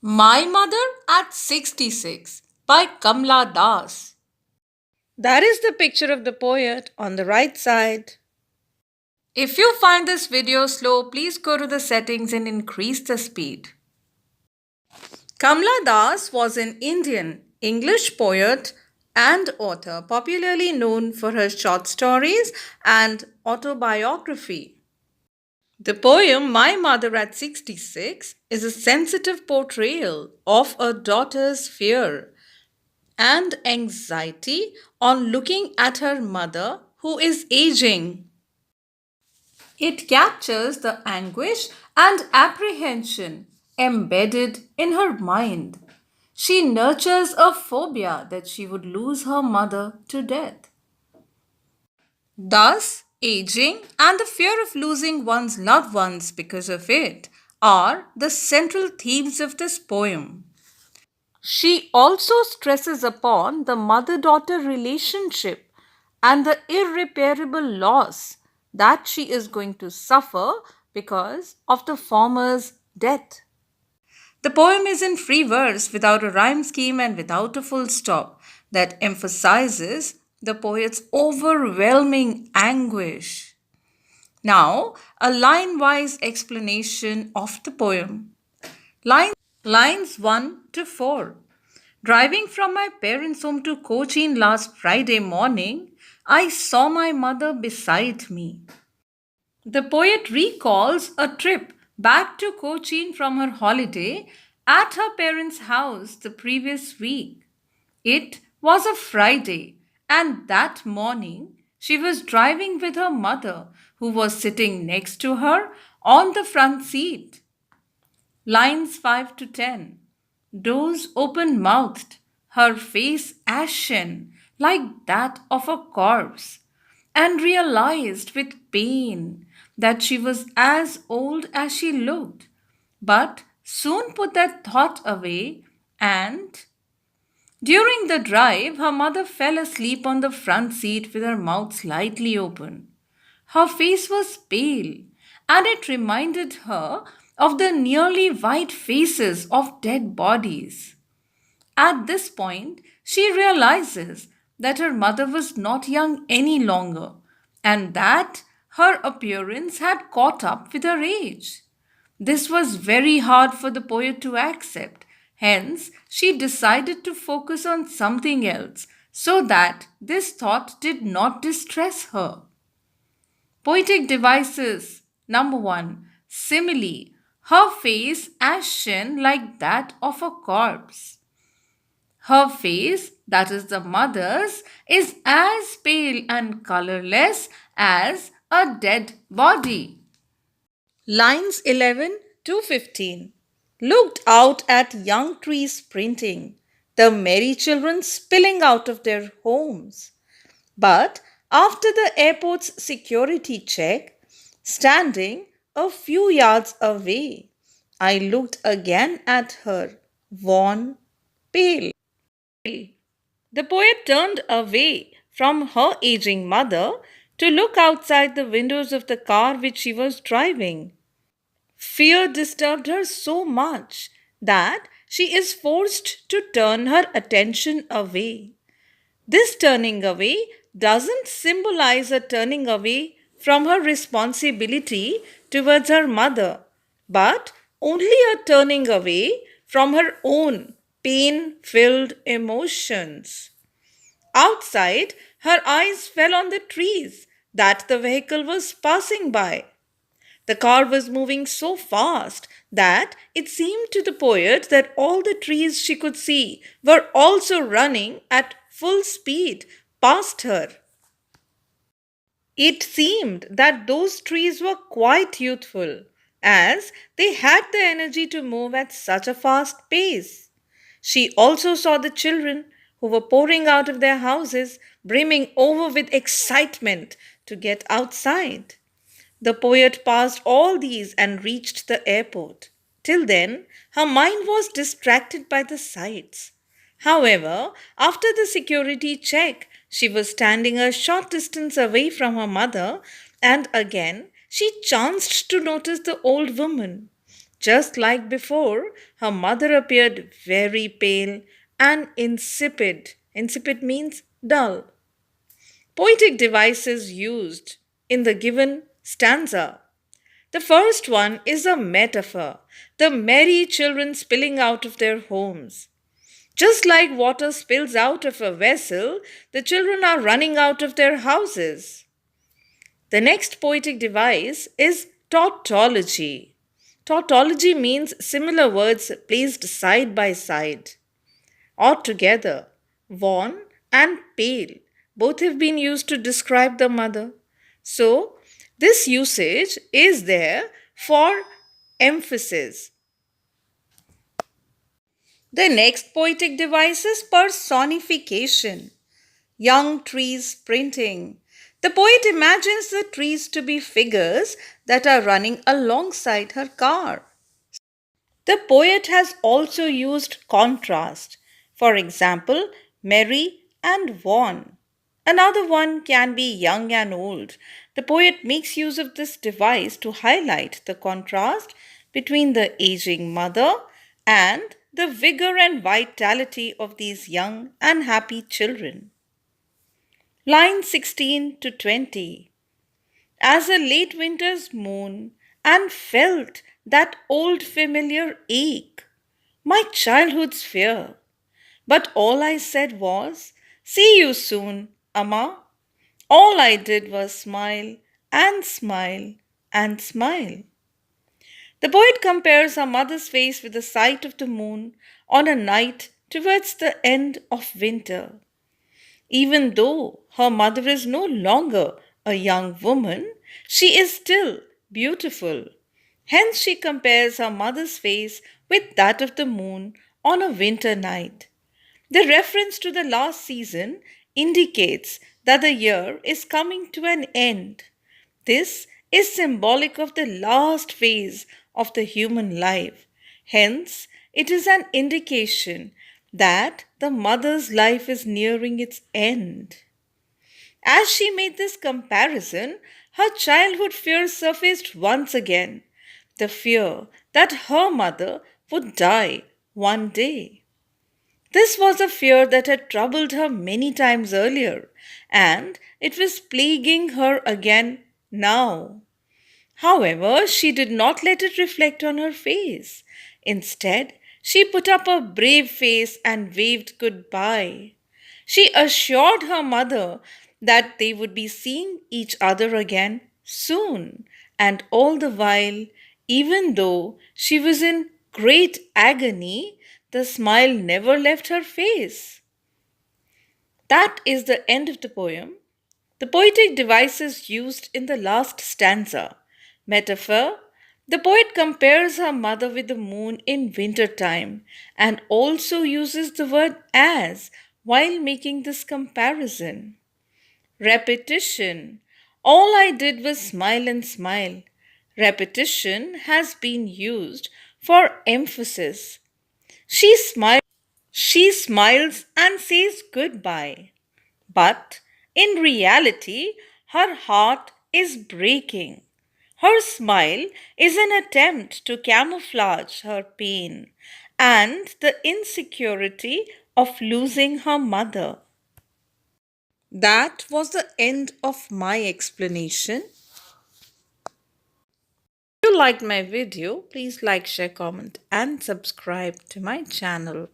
My Mother at 66 by Kamla Das. That is the picture of the poet on the right side. If you find this video slow, please go to the settings and increase the speed. Kamla Das was an Indian English poet and author, popularly known for her short stories and autobiography. The poem My Mother at 66 is a sensitive portrayal of a daughter's fear and anxiety on looking at her mother who is aging. It captures the anguish and apprehension embedded in her mind. She nurtures a phobia that she would lose her mother to death. Thus, aging and the fear of losing one's loved ones because of it are the central themes of this poem. She also stresses upon the mother daughter relationship and the irreparable loss that she is going to suffer because of the former's death. The poem is in free verse without a rhyme scheme and without a full stop that emphasizes the poet's overwhelming anguish. Now, a line wise explanation of the poem. Lines 1 to 4. Driving from my parents' home to Cochin last Friday morning, I saw my mother beside me. The poet recalls a trip back to Cochin from her holiday at her parents' house the previous week. It was a Friday, and that morning she was driving with her mother, who was sitting next to her on the front seat. Lines 5 to 10. Doors open mouthed, her face ashen like that of a corpse, and realized with pain that she was as old as she looked, but soon put that thought away and during the drive, her mother fell asleep on the front seat with her mouth slightly open. Her face was pale, and it reminded her of the nearly white faces of dead bodies. At this point, she realizes that her mother was not young any longer and that her appearance had caught up with her age. This was very hard for the poet to accept. Hence, she decided to focus on something else so that this thought did not distress her. Poetic devices. Number 1. Simile. Her face ashen like that of a corpse. Her face, that is the mother's, is as pale and colorless as a dead body. Lines 11 to 15. Looked out at young trees sprinting, the merry children spilling out of their homes. But after the airport's security check, standing a few yards away, I looked again at her, worn, pale. The poet turned away from her aging mother to look outside the windows of the car which she was driving. Fear disturbed her so much that she is forced to turn her attention away. This turning away doesn't symbolize a turning away from her responsibility towards her mother, but only a turning away from her own pain filled emotions. Outside, her eyes fell on the trees that the vehicle was passing by. The car was moving so fast that it seemed to the poet that all the trees she could see were also running at full speed past her. It seemed that those trees were quite youthful, as they had the energy to move at such a fast pace. She also saw the children who were pouring out of their houses, brimming over with excitement to get outside. The poet passed all these and reached the airport. Till then, her mind was distracted by the sights. However, after the security check, she was standing a short distance away from her mother, and again she chanced to notice the old woman. Just like before, her mother appeared very pale and insipid. Insipid means dull. Poetic devices used in the given stanza. The first one is a metaphor, the merry children spilling out of their homes. Just like water spills out of a vessel, the children are running out of their houses. The next poetic device is tautology. Tautology means similar words placed side by side or together. Wan and pale both have been used to describe the mother. So, this usage is there for emphasis. The next poetic device is personification. Young trees sprinting. The poet imagines the trees to be figures that are running alongside her car. The poet has also used contrast. For example, merry and wan. Another one can be young and old. The poet makes use of this device to highlight the contrast between the aging mother and the vigor and vitality of these young and happy children. Line 16 to 20. As a late winter's moon, and felt that old familiar ache, my childhood's fear. But all I said was, see you soon, Amma. All I did was smile and smile and smile. The poet compares her mother's face with the sight of the moon on a night towards the end of winter. Even though her mother is no longer a young woman, she is still beautiful. Hence, she compares her mother's face with that of the moon on a winter night. The reference to the last season indicates that the year is coming to an end. This is symbolic of the last phase of the human life. Hence, it is an indication that the mother's life is nearing its end. As she made this comparison, her childhood fear surfaced once again, the fear that her mother would die one day. This was a fear that had troubled her many times earlier, and it was plaguing her again now. However, she did not let it reflect on her face. Instead, she put up a brave face and waved goodbye. She assured her mother that they would be seeing each other again soon, and all the while, even though she was in great agony, the smile never left her face. That is the end of the poem. The poetic devices used in the last stanza. Metaphor. The poet compares her mother with the moon in winter time and also uses the word as while making this comparison. Repetition. All I did was smile and smile. Repetition has been used for emphasis. She smiles. She smiles and says goodbye. But in reality, her heart is breaking. Her smile is an attempt to camouflage her pain and the insecurity of losing her mother. That was the end of my explanation. If you liked my video, please like, share, comment, and subscribe to my channel.